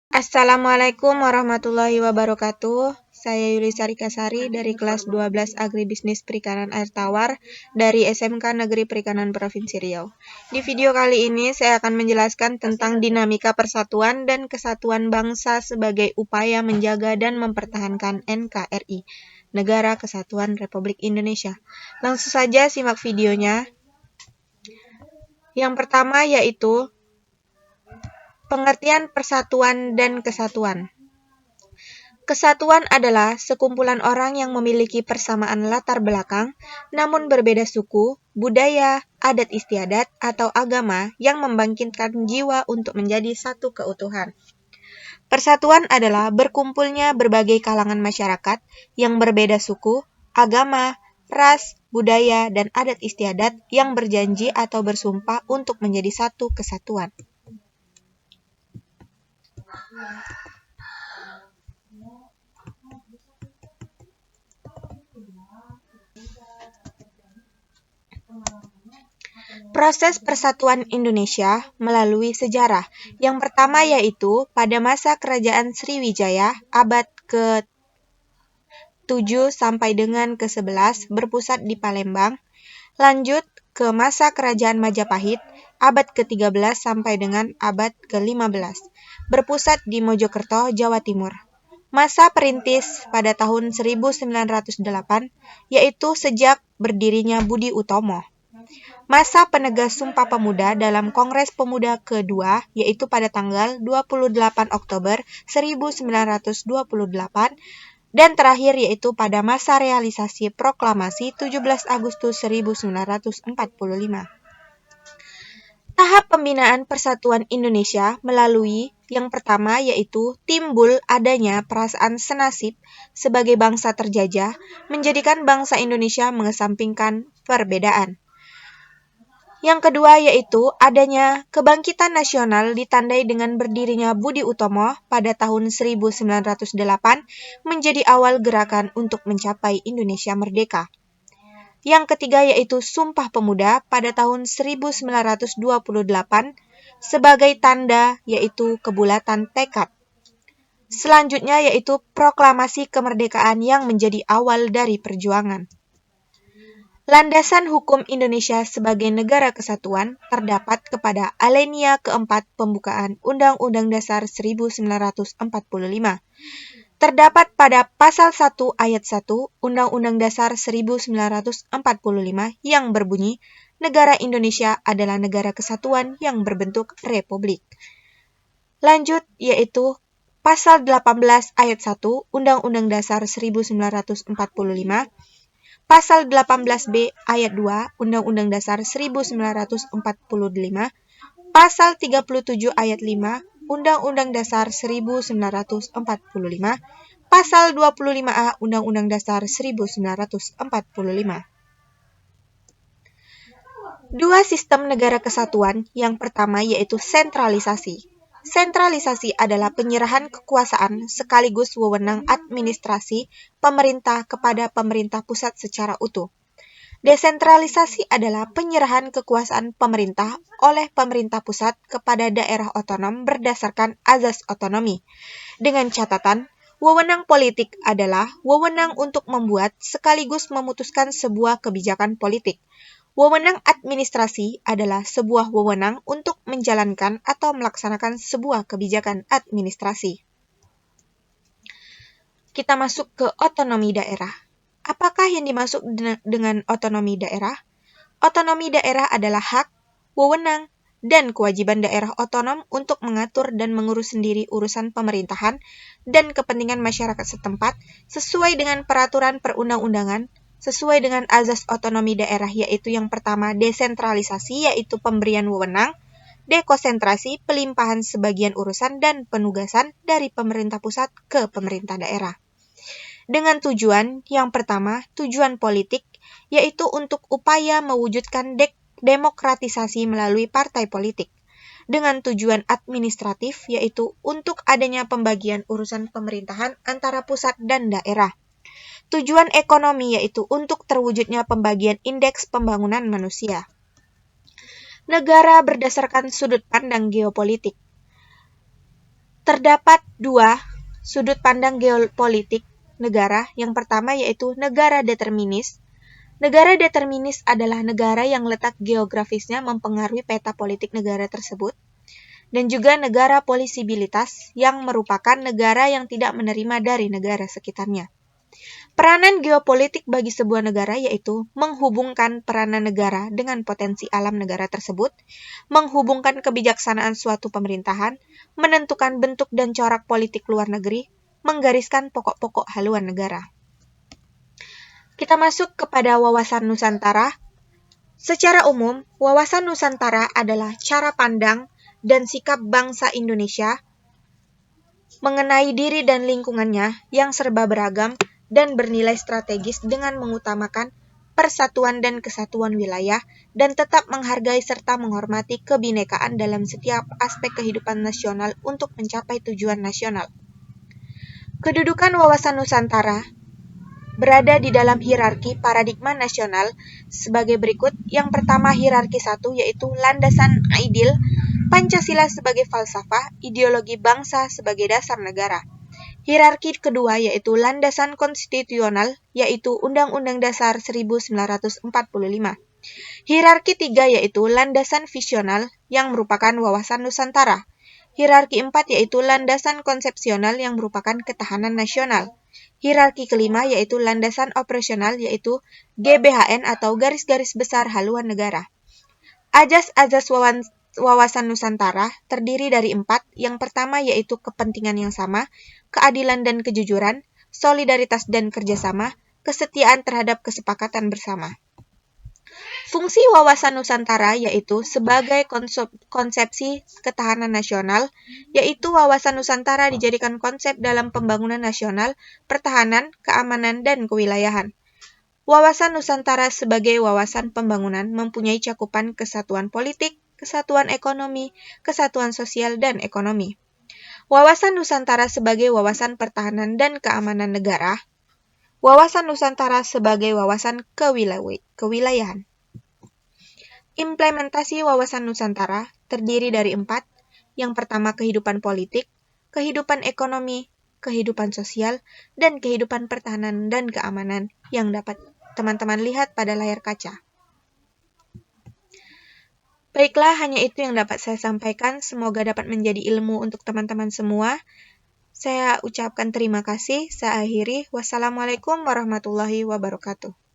Assalamualaikum warahmatullahi wabarakatuh. Saya Yuli Sarikasari dari kelas 12 Agribisnis Perikanan Air Tawar dari SMK Negeri Perikanan Provinsi Riau. Di video kali ini saya akan menjelaskan tentang dinamika persatuan dan kesatuan bangsa sebagai upaya menjaga dan mempertahankan NKRI, Negara Kesatuan Republik Indonesia. Langsung saja simak videonya. Yang pertama yaitu pengertian persatuan dan kesatuan. Kesatuan adalah sekumpulan orang yang memiliki persamaan latar belakang, namun berbeda suku, budaya, adat istiadat, atau agama yang membangkitkan jiwa untuk menjadi satu keutuhan. Persatuan adalah berkumpulnya berbagai kalangan masyarakat yang berbeda suku, agama, ras, budaya, dan adat istiadat yang berjanji atau bersumpah untuk menjadi satu kesatuan. Proses persatuan Indonesia melalui sejarah. Yang pertama yaitu pada masa Kerajaan Sriwijaya abad ke-7 sampai dengan ke-11 berpusat di Palembang. Lanjut ke masa Kerajaan Majapahit abad ke-13 sampai dengan abad ke-15 berpusat di Mojokerto, Jawa Timur. Masa perintis pada tahun 1908 yaitu sejak berdirinya Budi Utomo. Masa penegas Sumpah Pemuda dalam Kongres Pemuda kedua yaitu pada tanggal 28 Oktober 1928 dan terakhir yaitu pada masa realisasi proklamasi 17 Agustus 1945. Tahap pembinaan persatuan Indonesia melalui yang pertama yaitu timbul adanya perasaan senasib sebagai bangsa terjajah menjadikan bangsa Indonesia mengesampingkan perbedaan. Yang kedua yaitu adanya kebangkitan nasional ditandai dengan berdirinya Budi Utomo pada tahun 1908 menjadi awal gerakan untuk mencapai Indonesia merdeka. Yang ketiga yaitu Sumpah Pemuda pada tahun 1928 sebagai tanda yaitu kebulatan tekad. Selanjutnya yaitu proklamasi kemerdekaan yang menjadi awal dari perjuangan. Landasan hukum Indonesia sebagai negara kesatuan terdapat kepada alinea keempat pembukaan Undang-Undang Dasar 1945. Terdapat pada pasal 1 ayat 1 Undang-Undang Dasar 1945 yang berbunyi, negara Indonesia adalah negara kesatuan yang berbentuk republik. Lanjut yaitu pasal 18 ayat 1 Undang-Undang Dasar 1945, Pasal 18B ayat 2 Undang-Undang Dasar 1945, Pasal 37 ayat 5 Undang-Undang Dasar 1945, Pasal 25A Undang-Undang Dasar 1945. Dua sistem negara kesatuan, yang pertama yaitu sentralisasi. Sentralisasi adalah penyerahan kekuasaan sekaligus wewenang administrasi pemerintah kepada pemerintah pusat secara utuh. Desentralisasi adalah penyerahan kekuasaan pemerintah oleh pemerintah pusat kepada daerah otonom berdasarkan azas otonomi. Dengan catatan, wewenang politik adalah wewenang untuk membuat sekaligus memutuskan sebuah kebijakan politik. Wewenang administrasi adalah sebuah wewenang untuk menjalankan atau melaksanakan sebuah kebijakan administrasi. Kita masuk ke otonomi daerah. Apakah yang dimaksud dengan otonomi daerah? Otonomi daerah adalah hak, wewenang, dan kewajiban daerah otonom untuk mengatur dan mengurus sendiri urusan pemerintahan dan kepentingan masyarakat setempat sesuai dengan peraturan perundang-undangan, sesuai dengan azas otonomi daerah yaitu yang pertama desentralisasi yaitu pemberian wewenang, dekonsentrasi pelimpahan sebagian urusan dan penugasan dari pemerintah pusat ke pemerintah daerah. Dengan tujuan yang pertama, tujuan politik yaitu untuk upaya mewujudkan demokratisasi melalui partai politik. Dengan tujuan administratif yaitu untuk adanya pembagian urusan pemerintahan antara pusat dan daerah. Tujuan ekonomi yaitu untuk terwujudnya pembagian indeks pembangunan manusia. Negara berdasarkan sudut pandang geopolitik. Terdapat dua sudut pandang geopolitik negara. Yang pertama yaitu negara determinis. Negara determinis adalah negara yang letak geografisnya mempengaruhi peta politik negara tersebut, dan juga negara polisibilitas yang merupakan negara yang tidak menerima dari negara sekitarnya. Peranan geopolitik bagi sebuah negara yaitu menghubungkan peranan negara dengan potensi alam negara tersebut, menghubungkan kebijaksanaan suatu pemerintahan, menentukan bentuk dan corak politik luar negeri, menggariskan pokok-pokok haluan negara. Kita masuk kepada wawasan Nusantara. Secara umum, wawasan Nusantara adalah cara pandang dan sikap bangsa Indonesia mengenai diri dan lingkungannya yang serba beragam dan bernilai strategis dengan mengutamakan persatuan dan kesatuan wilayah dan tetap menghargai serta menghormati kebinekaan dalam setiap aspek kehidupan nasional untuk mencapai tujuan nasional. Kedudukan wawasan Nusantara berada di dalam hierarki paradigma nasional sebagai berikut. Yang pertama, hierarki 1 yaitu landasan ideal, Pancasila sebagai falsafah, ideologi bangsa sebagai dasar negara. Hierarki kedua yaitu landasan konstitusional, yaitu Undang-Undang Dasar 1945. Hierarki 3 yaitu landasan visional yang merupakan wawasan Nusantara. Hierarki 4 yaitu landasan konsepsional yang merupakan ketahanan nasional. Hierarki kelima yaitu landasan operasional yaitu GBHN atau garis-garis besar haluan negara. Ajas-ajas wawasan Nusantara terdiri dari 4. Yang pertama yaitu kepentingan yang sama, keadilan dan kejujuran, solidaritas dan kerjasama, kesetiaan terhadap kesepakatan bersama. Fungsi wawasan Nusantara yaitu sebagai konsepsi ketahanan nasional, yaitu wawasan Nusantara dijadikan konsep dalam pembangunan nasional, pertahanan, keamanan, dan kewilayahan. Wawasan Nusantara sebagai wawasan pembangunan mempunyai cakupan kesatuan politik, kesatuan ekonomi, kesatuan sosial, dan ekonomi. Wawasan Nusantara sebagai wawasan pertahanan dan keamanan negara. Wawasan Nusantara sebagai wawasan kewilayahan. Implementasi wawasan Nusantara terdiri dari 4. Yang pertama, kehidupan politik, kehidupan ekonomi, kehidupan sosial, dan kehidupan pertahanan dan keamanan yang dapat teman-teman lihat pada layar kaca. Baiklah, hanya itu yang dapat saya sampaikan. Semoga dapat menjadi ilmu untuk teman-teman semua. Saya ucapkan terima kasih. Saya akhiri. Wassalamualaikum warahmatullahi wabarakatuh.